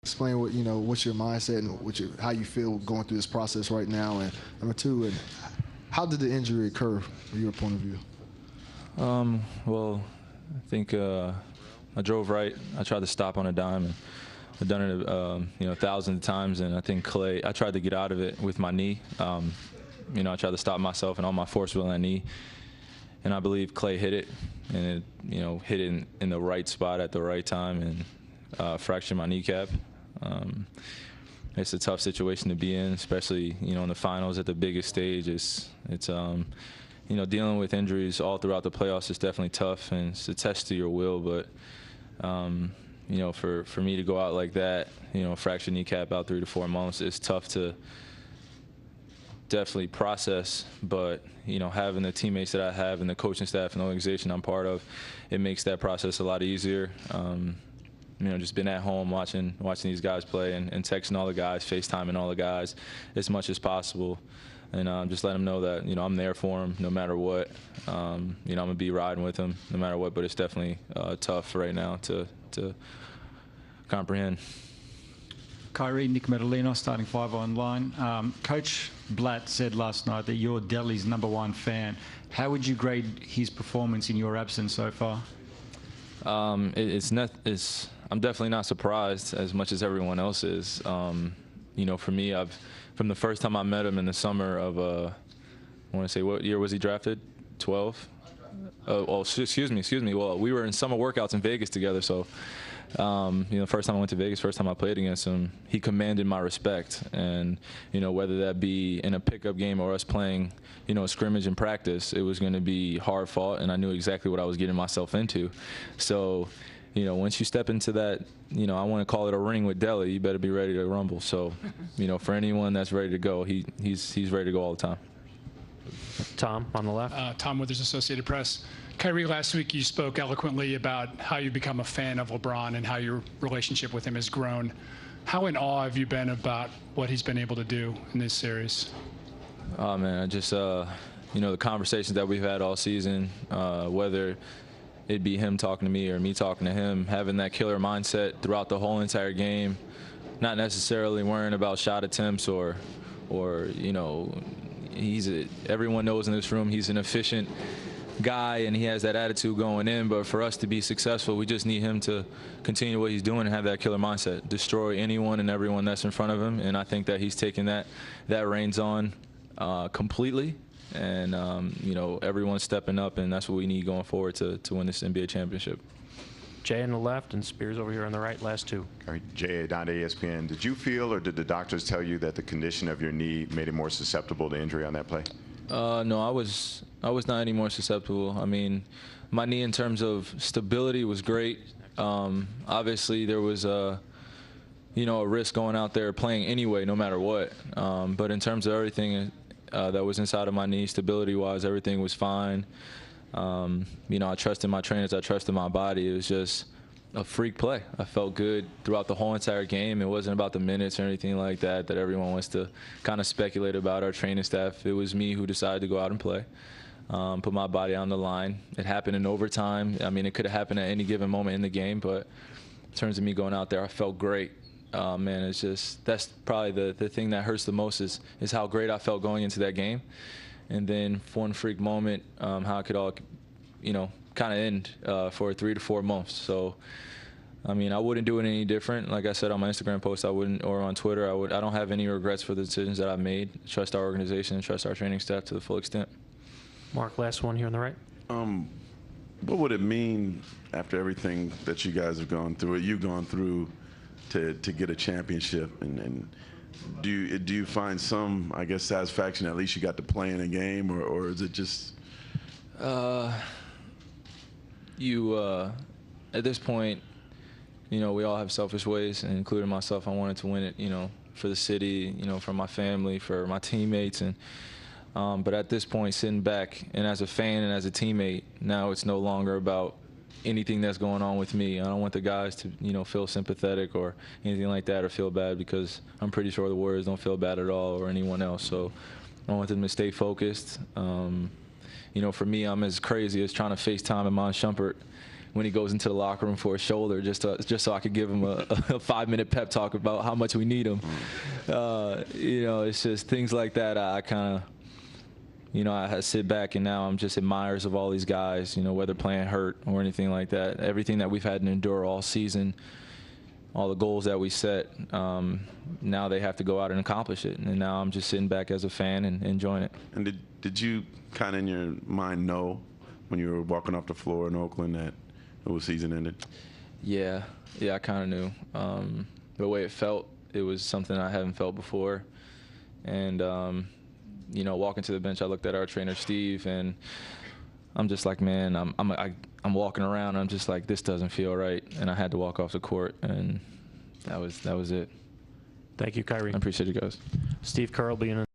Explain what's your mindset and how you feel going through this process right now. And number two, and how did the injury occur from your point of view? Well, I think I drove right. I tried to stop on a dime, and I've done it thousands of times. And I think Clay, I tried to get out of it with my knee. I tried to stop myself and all my force was on that knee. And I believe Clay hit it, and it hit it in the right spot at the right time, and fractured my kneecap. It's a tough situation to be in, especially in the finals at the biggest stage. It's dealing with injuries all throughout the playoffs is definitely tough, and it's a test to your will. But for me to go out like that, fractured kneecap out 3 to 4 months, it's tough to definitely process. But having the teammates that I have and the coaching staff and the organization I'm part of, it makes that process a lot easier. Just been at home watching these guys play and texting all the guys, FaceTiming all the guys as much as possible. And just let them know that, I'm there for them no matter what. I'm going to be riding with them no matter what, but it's definitely tough right now to comprehend. Kyrie, Nick Medellino, starting five online. Coach Blatt said last night that you're Delly's #1 fan. How would you grade his performance in your absence so far? I'm definitely not surprised as much as everyone else is. For me, from the first time I met him in the summer of, I want to say, what year was he drafted? 12? Oh, excuse me. Well, we were in summer workouts in Vegas together, so, first time I went to Vegas, first time I played against him, he commanded my respect. And, whether that be in a pickup game or us playing, a scrimmage in practice, it was going to be hard fought, and I knew exactly what I was getting myself into. So, once you step into that, I want to call it a ring with Delly, you better be ready to rumble. So, for anyone that's ready to go, he's ready to go all the time. Tom, on the left. Tom Withers, Associated Press. Kyrie, last week you spoke eloquently about how you become a fan of LeBron and how your relationship with him has grown. How in awe have you been about what he's been able to do in this series? Oh, man, just, the conversations that we've had all season, whether it'd be him talking to me or me talking to him, having that killer mindset throughout the whole entire game, not necessarily worrying about shot attempts or everyone knows in this room he's an efficient guy and he has that attitude going in. But for us to be successful, we just need him to continue what he's doing and have that killer mindset, destroy anyone and everyone that's in front of him. And I think that he's taken that reins on completely. And, everyone's stepping up, and that's what we need going forward to win this NBA championship. Jay on the left and Spears over here on the right, last two. All right, Jay, down to ESPN. Did you feel or did the doctors tell you that the condition of your knee made it more susceptible to injury on that play? No, I was not any more susceptible. I mean, my knee in terms of stability was great. Obviously, there was a risk going out there playing anyway, no matter what. But in terms of everything that was inside of my knee, stability-wise, everything was fine. I trusted my trainers. I trusted my body. It was just a freak play. I felt good throughout the whole entire game. It wasn't about the minutes or anything like that everyone wants to kind of speculate about our training staff. It was me who decided to go out and play, put my body on the line. It happened in overtime. I mean, it could have happened at any given moment in the game, but in terms of me going out there, I felt great. Man, it's just that's probably the thing that hurts the most is how great I felt going into that game. And then for one freak moment, how it could all, kind of end for 3 to 4 months. So, I mean, I wouldn't do it any different. Like I said on my Instagram post, I wouldn't, or on Twitter, I don't have any regrets for the decisions that I've made. Trust our organization, trust our training staff to the full extent. Mark, last one here on the right. What would it mean after everything that you guys have gone through, you've gone through, to get a championship? And do you find some, I guess, satisfaction at least you got to play in a game, or is it just? At this point, we all have selfish ways, and including myself. I wanted to win it, for the city, for my family, for my teammates, and but at this point, sitting back and as a fan and as a teammate, now it's no longer about anything that's going on with me. I don't want the guys to, feel sympathetic or anything like that or feel bad, because I'm pretty sure the Warriors don't feel bad at all, or anyone else. So I want them to stay focused. For me, I'm as crazy as trying to FaceTime Iman Shumpert when he goes into the locker room for a shoulder, just so I could give him a 5-minute pep talk about how much we need him. You know, it's just things like that. I kind of, you know, I sit back and now I'm just admirers of all these guys, you know, whether playing hurt or anything like that. Everything that we've had to endure all season, all the goals that we set, now they have to go out and accomplish it. And now I'm just sitting back as a fan and enjoying it. And did you kind of in your mind know when you were walking off the floor in Oakland that it was season ended? Yeah, I kind of knew. The way it felt, it was something I haven't felt before. And, you know, walking to the bench, I looked at our trainer, Steve, and I'm just like, man, I'm walking around, and I'm just like, this doesn't feel right. And I had to walk off the court, and that was it. Thank you, Kyrie. I appreciate you guys. Steve Kerr will be in